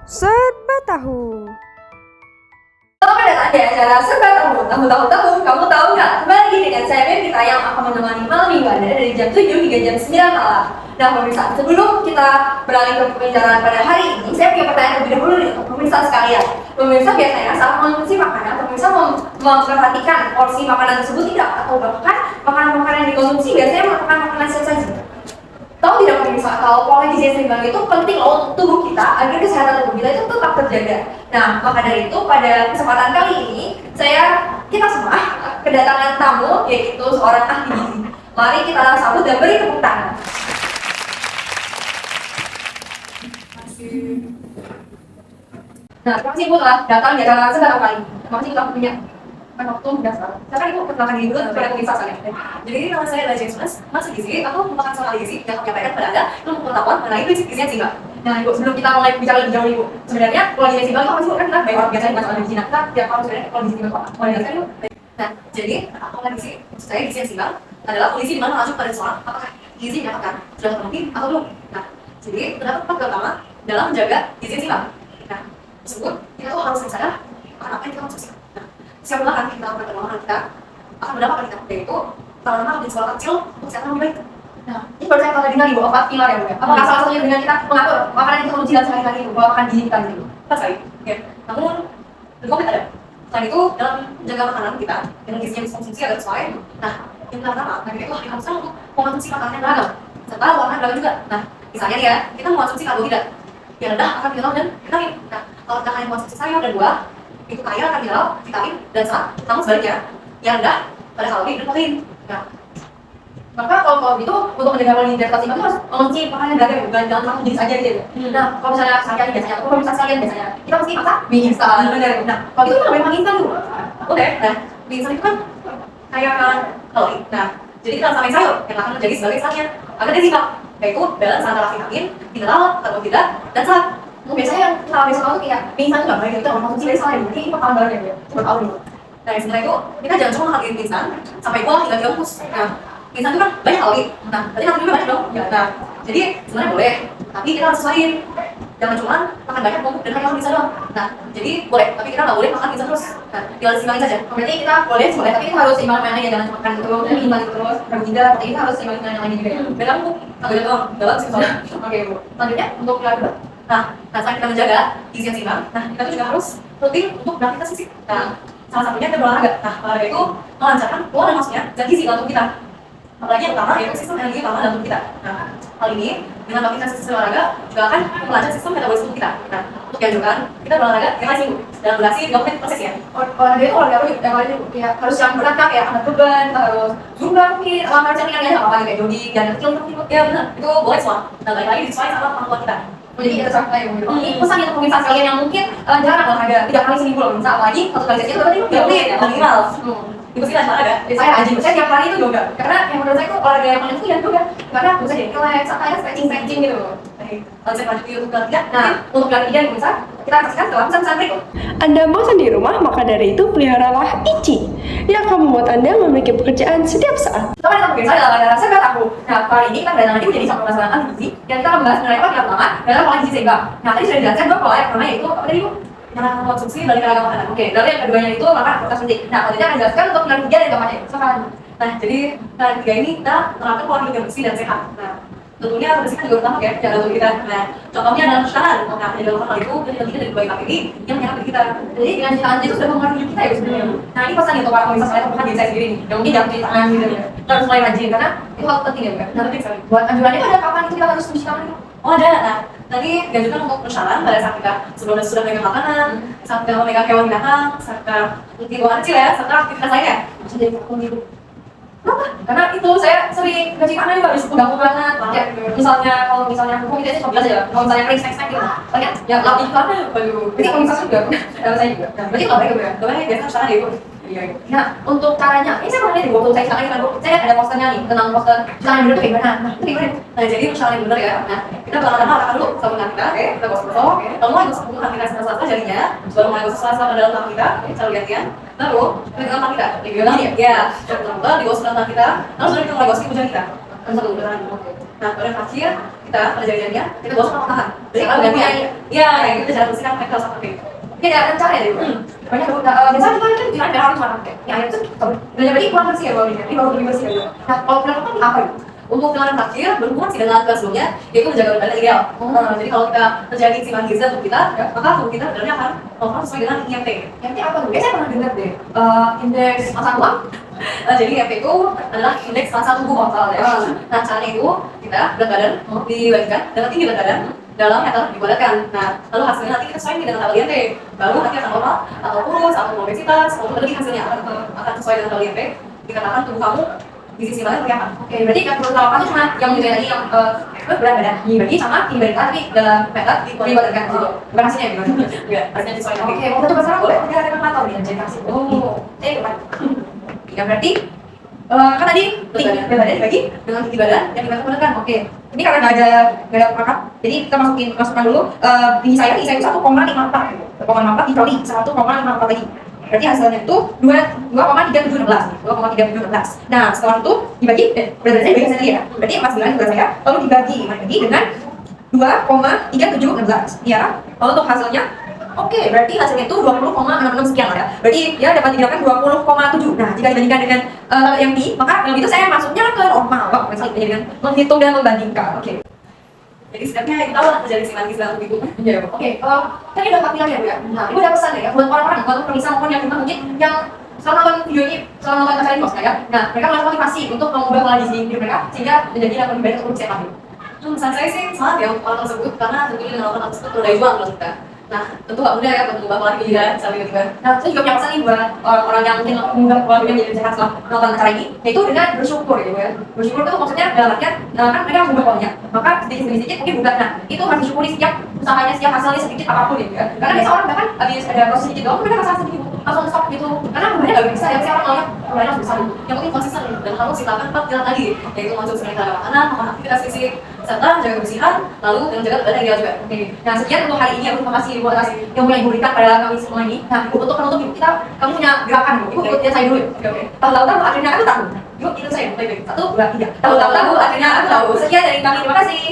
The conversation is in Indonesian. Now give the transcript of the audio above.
Serba Tahu. Selamat datang di acara Serba Tahu. Tahu, kamu tahu nggak? Kembali lagi dengan saya Mevita yang akan menemani malam minggu Anda dari jam 7 hingga jam 9 malam. Nah pemirsa, sebelum kita beralih ke pembicaraan pada hari ini, saya punya pertanyaan lebih dahulu nih untuk pemirsa sekalian. Pemirsa biasanya saat mengonsumsi makanan, pemirsa memperhatikan porsi makanan tersebut tidak? Atau bahkan makanan-makanan yang dikonsumsi biasanya merupakan makanan saja? Tahu tidak pemirsa, kalau pola gizi yang seimbang itu penting loh untuk tubuh kita agar kesehatan tubuh kita itu tetap terjaga. Nah, maka dari itu pada kesempatan kali ini kita semua kedatangan tamu yaitu seorang ahli gizi. Mari kita sambut dan beri tepuk tangan. Nah, terima kasih Bu telah datang di acara Serba Tahu kali ini. Terima kasih telah punya waktu dasar. Silakan Ibu perkenalkan diri dulu kepada pemirsa sekalian. Jadi nama saya adalah James Mas Gizi. Aku merupakan seorang ahli gizi yang akan menyampaikan kepada Anda ilmu pengetahuan mengenai prinsip gizi yang seimbang. Nah Ibu, sebelum kita mulai bicara lebih jauh Ibu, sebenarnya pola gizi yang seimbang itu apa sih Bu? Kan kita banyak orang biasanya bukan soal gizi. Nah, kita tiap tahun sebenarnya pola gizi yang seimbang itu apa? Mau dijelaskan Ibu? Nah, jadi pola gizi, maksud saya gizi yang seimbang adalah kondisi di mana mengacu pada seseorang apakah gizi yang didapatkan sudah terpenuhi atau belum. Nah, jadi terdapat empat hal utama dalam menjaga gizi yang seimbang. Nah, tersebut kita tuh harus sadar akan apa yang kita konsumsi. Nah, siapa akan kita lakukan perkembangan kita akan mendapatkan kita yaitu pertama di sekolah kecil untuk kesehatan lebih baik. Nah, ini baru saya pernah dengar Ibu, empat pilar ya Bu ya? Apakah salah satunya dengan kita mengatur makanan yang kita konsumsi dalam sehari-hari Ibu, pola makan gizi kita gitu? Tepat sekali. Ya. Namun lebih konkret ada. Selain itu dalam menjaga makanan kita dengan gizi yang dikonsumsi agar sesuai. Nah, yang pertama, kita itu diharuskan untuk mengonsumsi makanan yang beragam serta warna beragam juga. Nah, misalnya nih ya, kita mengonsumsi karbohidrat yang rendah akan mineral dan vitamin. Nah, kalau kita hanya mengonsumsi sayur dan buah, itu kaya akan mineral, vitamin, dan serat. Namun sebaliknya, yang rendah pada kalori dan protein. Nah, maka kalau gitu untuk menjaga pola hidrasi itu harus mengonsumsi makanan yang beragam bukan jangan satu jenis aja gitu. Nah, kalau misalnya saya biasanya atau pemirsa sekalian biasanya kita mesti masak mie instan. Benar. Nah, kalau itu namanya mie instan dulu. oke. Nah, mie instan itu kan kaya akan kalori. Nah, jadi kita samain sayur yang akan menjadi sebagai seratnya agar dia seimbang, yaitu balance antara vitamin, mineral, karbohidrat, dan serat. Biasanya yang kita biasa tuh kayak mie instan nggak baik itu orang konsumsi dari salah jadi ini makanan baru ya Bu. Coba tahu nih. Nah, sebenarnya itu kita jangan cuma makan mie instan sampai buah hingga direbus. Nah, mie instan itu kan banyak kalori. Nah, berarti kalorinya banyak dong. Ya. Nah, jadi sebenarnya boleh, tapi kita harus sesuaiin. Jangan cuma makan banyak numpuk dan hanya makan pizza doang. Nah, jadi boleh, tapi kita nggak boleh makan pizza terus. Nah, tinggal seimbangin saja. Berarti kita boleh, tapi kita harus seimbang mana ya, jangan cuma makan itu imbang terus karbohidrat, tapi kita harus seimbang dengan yang lainnya juga ya. Dan kamu karbohidrat doang, nggak bagus soalnya. Oke Bu. Selanjutnya untuk pilar kedua. Nah, saat kita menjaga gizi yang seimbang, nah kita tuh juga harus rutin untuk beraktivitas fisik. Nah, salah satunya kita berolahraga. Nah, olahraga itu melancarkan keluar dan masuknya zat gizi dalam tubuh kita. Apalagi yang utama yaitu sistem energi utama dalam tubuh kita. Nah, hal ini dengan aktivitas sistem olahraga juga akan melancarkan sistem metabolisme tubuh kita. Nah, untuk dianjurkan kita berolahraga 3 kali seminggu dalam durasi 30 menit prosesnya. Olahraga itu olahraga yang lainnya Bu. Ya harus yang berat kan kayak angkat beban, harus zumba mungkin, olahraga ringan ya nggak apa-apa kayak jogging, jalan kecil mungkin. Ya benar, itu boleh semua. Nah, balik lagi disesuaikan sama kemampuan kita. Jadi kita sampai Bu. Ini pesan untuk pemirsa sekalian yang mungkin jarang olahraga 3 kali seminggu loh, misal apalagi satu kali sesinya berarti 30 menit ya minimal. Itu sih olahraga. Saya rajin, saya tiap hari itu yoga. Karena yang menurut saya itu olahraga yang paling itu ya yoga. Karena bisa jadi relax, santai, stretching gitu. Lalu saya lanjut untuk kelas 3. Nah, untuk kelas 3 nih pemirsa, kita saksikan setelah pesan-pesan berikut. Anda bosan di rumah, maka dari itu peliharalah Ichi yang akan membuat Anda memiliki pekerjaan setiap saat. Selamat datang pemirsa dalam acara Serba Tahu. Nah, kali ini kita kedatangan Ibu jadi satu masalah ahli gizi dan kita membahas mengenai pola yang pertama dalam pola gizi seimbang. Nah, tadi sudah dijelaskan bahwa pola yang pertama yaitu apa tadi Bu? Yang konsumsi dari ragam makanan. Oke, lalu yang keduanya itu makan aktivitas penting. Nah, kalau kita akan jelaskan untuk pilar 3 dan keempatnya. Silakan. Nah, jadi pilar 3 ini kita menerapkan pola hidup yang bersih dan sehat. Nah, tentunya kebersihan juga utama ya, jaga tubuh kita. Nah, contohnya adalah cuci tangan. Nah, menjaga hal itu dan tentunya dari berbagai KPI yang menyerang diri kita. Jadi dengan cuci tangan itu sudah mempengaruhi hidup kita ya sebenarnya. Nah, ini pesan untuk para pemirsa sekalian bukan diri saya sendiri nih. Yang mungkin jangan cuci tangan gitu ya. Kita harus mulai rajin karena itu hal penting ya, Bu. Nah, penting sekali. Buat anjurannya itu ada kapan itu kita harus cuci tangan itu? Oh ada. Nah, tadi dianjurkan untuk persyaratan pada saat kita sebelum dan sudah memegang makanan, saat kita memegang hewan binatang, saat kita mungkin buang kecil ya, serta aktivitas lainnya. Bisa jadi vakum gitu. Kenapa? Karena itu saya sering cuci tangan juga habis pegang banget. Ya, misalnya kalau misalnya hukum itu cuma bilas ya. Kalau misalnya kering snack gitu, banyak ya lapis tangan. Waduh, ini komunitas juga. Saya juga. Nah, berarti nggak baik ya Bu ya? Gak banyak biasa persyaratan ya, Bu. Iya. Nah, untuk caranya, ini saya pernah lihat di waktu saya sekarang ini kan Bu. Saya ada posternya nih tentang poster cuci tangan bener tuh gimana. Nah, itu gimana Bu? Nah, jadi persyaratan yang benar ya. Nah, kita pertama-tama arahkan dulu sabun tangan kita, kita gosok-gosok, lalu mulai gosok tangan kita selasa jarinya, baru mulai gosok selasa pada dalam tangan kita, cara gantian, lalu pegang tangan kita, dibilang ya, ya, lalu digosok dalam tangan kita, lalu sudah kita mulai gosok ibu jari kita, satu tangan. Nah, baru yang terakhir kita pada jari-jarinya kita gosok sama tangan. Jadi kalau gantian, iya, kayak gitu cara bersihkan mereka sama kayak gitu. Ini ada cara ya deh. Banyak dulu. Biasanya kita kan bilang harus mana kayak. Ini air tuh berarti kurang bersih ya baunya. Ini bau lebih bersih ya. Nah, kalau perawatan apa itu? Untuk pilihan terakhir berhubungan sih dengan kelas sebelumnya, yaitu menjaga badan ideal. Jadi kalau kita terjadi simpanan gizi tubuh kita, maka tubuh kita sebenarnya akan normal sesuai dengan IMT. IMT apa tuh? Biasanya pernah dengar deh. Indeks massa tubuh. Jadi IMT itu adalah indeks massa tubuh total ya. Nah, caranya itu kita berat badan dibagikan dengan tinggi berat badan dalam meter dibulatkan. Nah, lalu hasilnya nanti kita sesuaikan dengan tabel IMT. Baru nanti akan normal atau kurus atau obesitas atau berlebih hasilnya akan sesuai dengan tabel IMT. Dikatakan tubuh kamu di sisi mana seperti apa? Oke, berarti yang perlu tahu itu cuma yang juga tadi yang berat badan dibagi sama tinggi badan tapi dalam meter dibulatkan gitu. Bukan hasilnya gitu. Enggak, hasilnya disesuaikan. Oke, mau coba sekarang boleh? Udah ada kalkulator nih yang jadi kasih. Oh, depan. Ya berarti kan tadi berat badan dibagi dengan tinggi badan yang dibulatkan. Oke. Ini karena nggak ada perangkat, jadi kita masukkan dulu tinggi saya itu 1,54 gitu. 1,54 dikali 1,54 lagi. Berarti hasilnya itu 2,3716. 2,3716. Nah, setelah itu dibagi berat badan saya dibagi sendiri ya. Berarti 49 berat saya lalu dibagi dengan 2,3716 ya. Lalu untuk hasilnya oke, berarti hasilnya itu 20,66 sekian lah ya. Berarti ya dapat didapatkan 20,7. Nah, jika dibandingkan dengan yang B, maka dalam itu saya masuknya ke normal. Wah, misalnya dengan menghitung dan membandingkan. Oke. jadi setidaknya kita tahu lah terjadi simpanan gizi dalam tubuh itu. Iya, oke. Tadi udah 4 pilihan ya, Bu ya. Nah, Ibu ada pesan ya buat orang-orang, buat pemirsa maupun yang memang mungkin yang setelah nonton video ini, setelah nonton acara ini maksudnya ya. Nah, mereka melakukan motivasi untuk mengubah pola gizi hidup mereka sehingga menjadi yang lebih baik untuk sehat lagi. Pesan saya sih semangat ya untuk orang tersebut karena tentunya dengan orang tersebut perlu daya juang menurut kita. Nah, tentu gak mudah ya buat mengubah pola hidup kita sampai tiba-tiba. Nah, saya juga punya pesan nih buat orang-orang yang mungkin mengubah pola hidup menjadi sehat setelah nonton acara ini, yaitu dengan bersyukur gitu ya. Bersyukur itu maksudnya dalam artian kan mereka mengubah polanya, maka sedikit-sedikit mungkin berubah. Nah, itu harus disyukuri setiap usahanya, setiap hasilnya sedikit apapun gitu ya. Karena biasa orang bahkan habis ada proses sedikit doang, mereka masalah sedikit langsung stop gitu. Karena ubahnya nggak bisa, ya biasa orang maunya ubahnya harus besar gitu. Yang penting konsisten dan kamu ciptakan 4 pilar tadi, yaitu mengonsumsi makanan, makan aktivitas fisik, serta menjaga kebersihan, lalu dengan menjaga badan ideal juga. Oke, nah sekian untuk hari ini. Aku terima kasih Ibu atas yang punya Ibu berikan pada kami semua ini. Nah, Ibu untuk penutup Ibu kita, kamu punya gerakan Ibu. Ibu ikut saya dulu. Oke. Tahu-tahu akhirnya aku tahu. Yuk, itu saya. Baik-baik. 1, 2, 3. Tahu-tahu akhirnya aku tahu. Sekian dari kami. Terima kasih.